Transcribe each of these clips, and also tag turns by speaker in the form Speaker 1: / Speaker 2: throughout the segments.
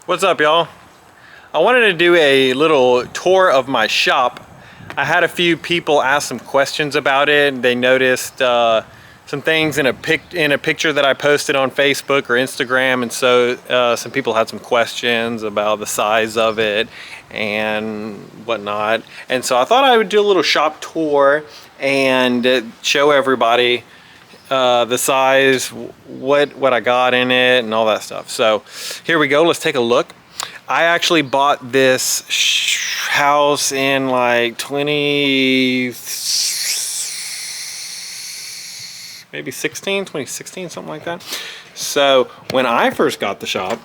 Speaker 1: What's up, y'all? I wanted to do a little tour of my shop. I had a few people ask some questions about it. They noticed some things in a picture that I posted on Facebook or Instagram, and so some people had some questions about the size of it and whatnot. And so I thought I would do a little shop tour and show everybody the size, what I got in it, and all that stuff. So here we go. Let's take a look. I actually bought this house in like 2016, something like that. So when I first got the shop,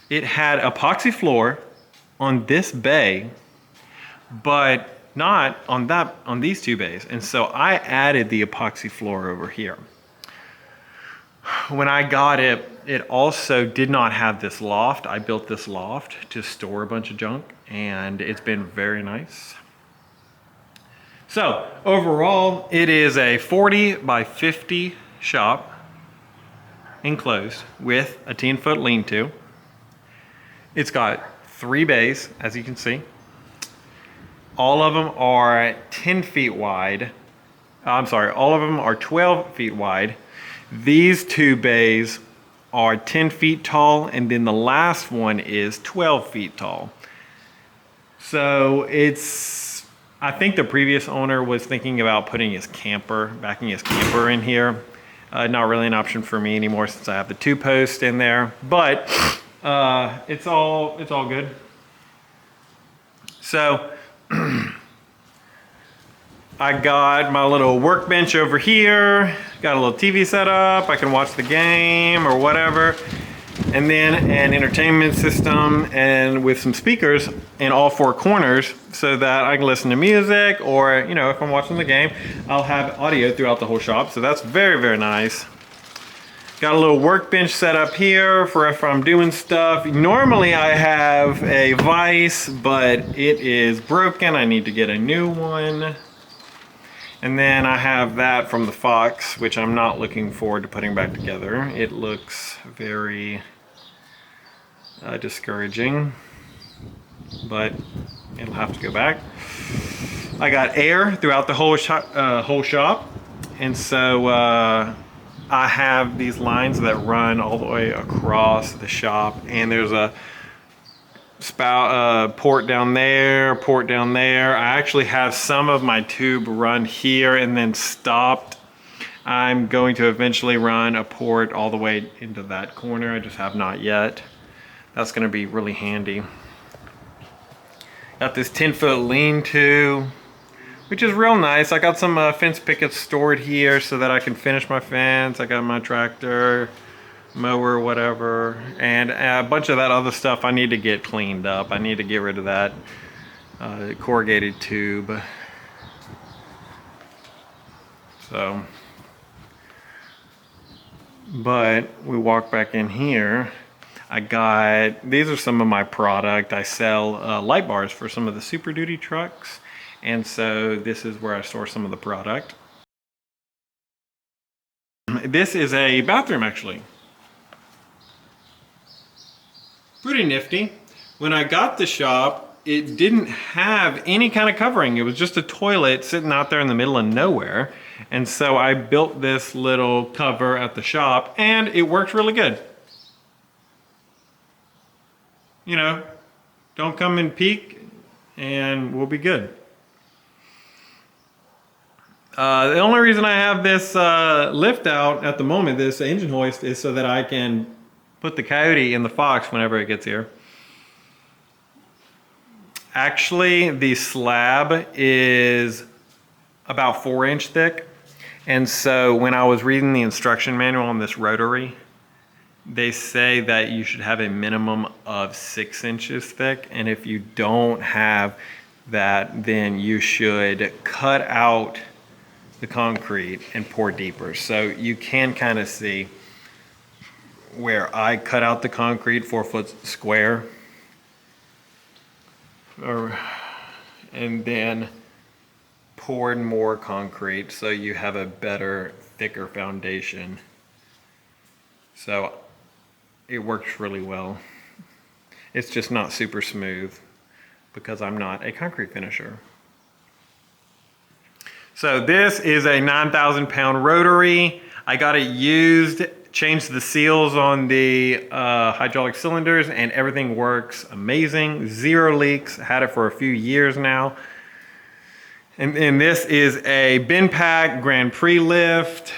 Speaker 1: it had epoxy floor on this bay, but not on these two bays. And so I added the epoxy floor over here. When I got it, it also did not have this loft. I built this loft to store a bunch of junk, and it's been very nice. So overall, it is a 40 by 50 shop, enclosed with a 10-foot lean-to. It's got 3 bays, as you can see. All of them are 10 feet wide. I'm sorry, all of them are 12 feet wide. These 2 bays are 10 feet tall, and then the last one is 12 feet tall. So I think the previous owner was thinking about backing his camper in here. Not really an option for me anymore since I have the 2 posts in there, but it's all good. So I got my little workbench over here, got a little TV set up, I can watch the game or whatever, and then an entertainment system and with some speakers in all 4 corners so that I can listen to music, or if I'm watching the game, I'll have audio throughout the whole shop. So that's very, very nice. Got a little workbench set up here for if I'm doing stuff. Normally I have a vise, but it is broken. I need to get a new one. And then I have that from the Fox, which I'm not looking forward to putting back together. It looks very discouraging, but it'll have to go back. I got air throughout the whole shop, and so I have these lines that run all the way across the shop, and there's a port down there. I actually have some of my tube run here and then stopped. I'm going to eventually run a port all the way into that corner. I just have not yet. That's going to be really handy. Got this 10-foot lean-to, which is real nice. I got some fence pickets stored here so that I can finish my fence. I got my tractor, mower, whatever, and a bunch of that other stuff I need to get cleaned up. I need to get rid of that corrugated tube. So, but we walk back in here. These are some of my product. I sell light bars for some of the Super Duty trucks. And so this is where I store some of the product. This is a bathroom, actually. Pretty nifty. When I got the shop, it didn't have any kind of covering. It was just a toilet sitting out there in the middle of nowhere. And so I built this little cover at the shop, and it worked really good. Don't come and peek, and we'll be good. The only reason I have this lift out at the moment, this engine hoist, is so that I can put the Coyote in the Fox whenever it gets here. Actually, the slab is about 4-inch thick. And so when I was reading the instruction manual on this Rotary, they say that you should have a minimum of 6 inches thick. And if you don't have that, then you should cut out the concrete and pour deeper. So you can kind of see where I cut out the concrete 4 foot square, and then poured more concrete so you have a better, thicker foundation. So it works really well. It's just not super smooth because I'm not a concrete finisher. So this is a 9,000 pound rotary. I got it used, changed the seals on the hydraulic cylinders, and everything works amazing. 0 leaks, had it for a few years now. And this is a Bendpak Grand Prix lift.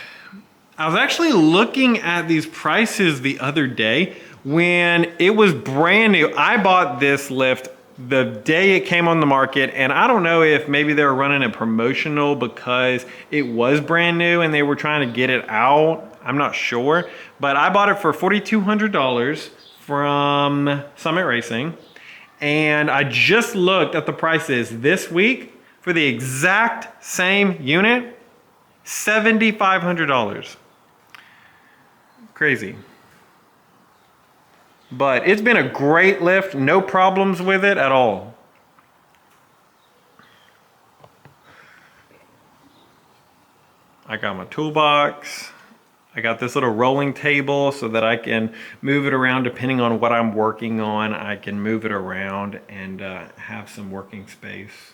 Speaker 1: I was actually looking at these prices the other day when it was brand new. I bought this lift the day it came on the market, and I don't know if maybe they were running a promotional because it was brand new and they were trying to get it out. I'm not sure, but I bought it for $4,200 from Summit Racing, and I just looked at the prices this week for the exact same unit, $7,500. Crazy. But it's been a great lift, no problems with it at all. I got my toolbox. I got this little rolling table so that I can move it around depending on what I'm working on. I can move it around and have some working space.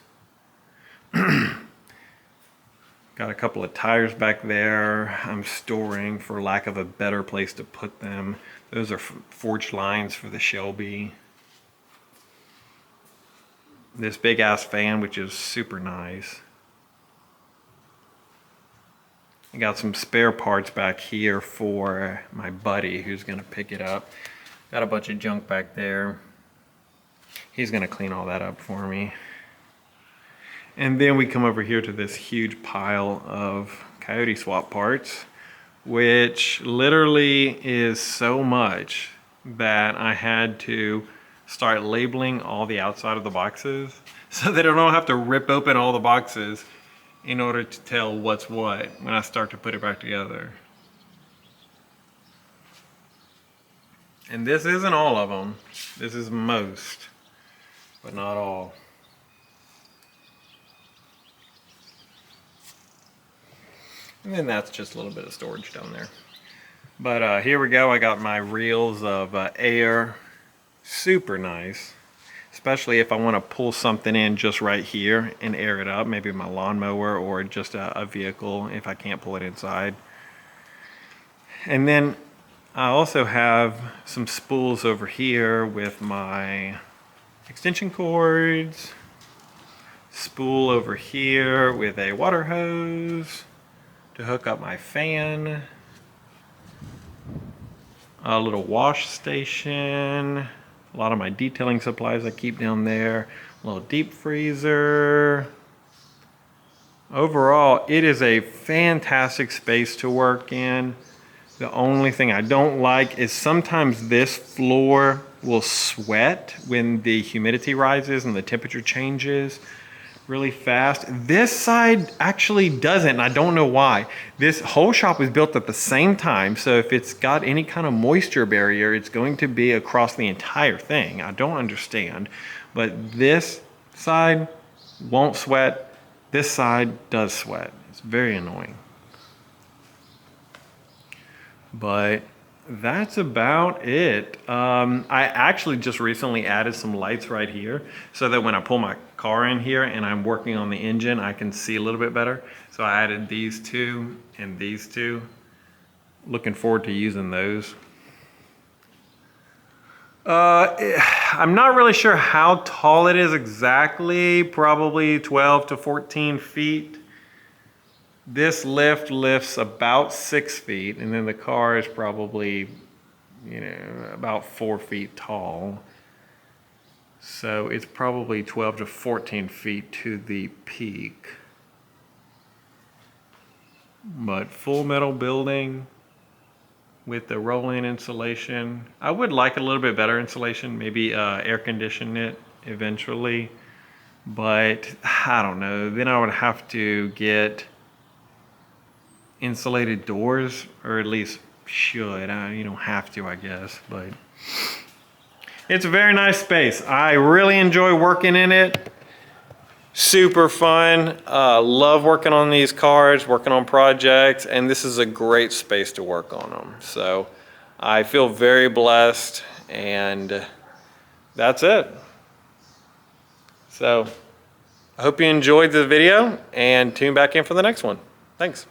Speaker 1: Got a couple of tires back there I'm storing for lack of a better place to put them. Those are forged lines for the Shelby. This big ass fan, which is super nice. I got some spare parts back here for my buddy who's gonna pick it up. Got a bunch of junk back there. He's gonna clean all that up for me. And then we come over here to this huge pile of Coyote swap parts, which literally is so much that I had to start labeling all the outside of the boxes so that I don't have to rip open all the boxes in order to tell what's what when I start to put it back together. And this isn't all of them. This is most, but not all. And then that's just a little bit of storage down there. But here we go. I got my reels of air. Super nice. Especially if I want to pull something in just right here and air it up. Maybe my lawnmower or just a vehicle if I can't pull it inside. And then I also have some spools over here with my extension cords. Spool over here with a water hose to hook up my fan, a little wash station, a lot of my detailing supplies I keep down there, a little deep freezer. Overall, it is a fantastic space to work in. The only thing I don't like is sometimes this floor will sweat when the humidity rises and the temperature changes really fast. This side actually doesn't, and I don't know why. This whole shop was built at the same time, so if it's got any kind of moisture barrier, it's going to be across the entire thing. I don't understand, but this side won't sweat. This side does sweat. It's very annoying. But that's about it. I actually just recently added some lights right here so that when I pull my car in here and I'm working on the engine, I can see a little bit better. So I added these two and these two. Looking forward to using those. I'm not really sure how tall it is exactly, probably 12 to 14 feet. This lift lifts about 6 feet, and then the car is probably, about 4 feet tall. So it's probably 12 to 14 feet to the peak. But full metal building with the roll-in insulation. I would like a little bit better insulation, maybe air condition it eventually. But I don't know, then I would have to get insulated doors, or at least should. You don't have to, I guess, but it's a very nice space. I really enjoy working in it. Super fun. Love working on these cars, working on projects, and this is a great space to work on them. So I feel very blessed, and that's it. So I hope you enjoyed the video, and tune back in for the next one. Thanks.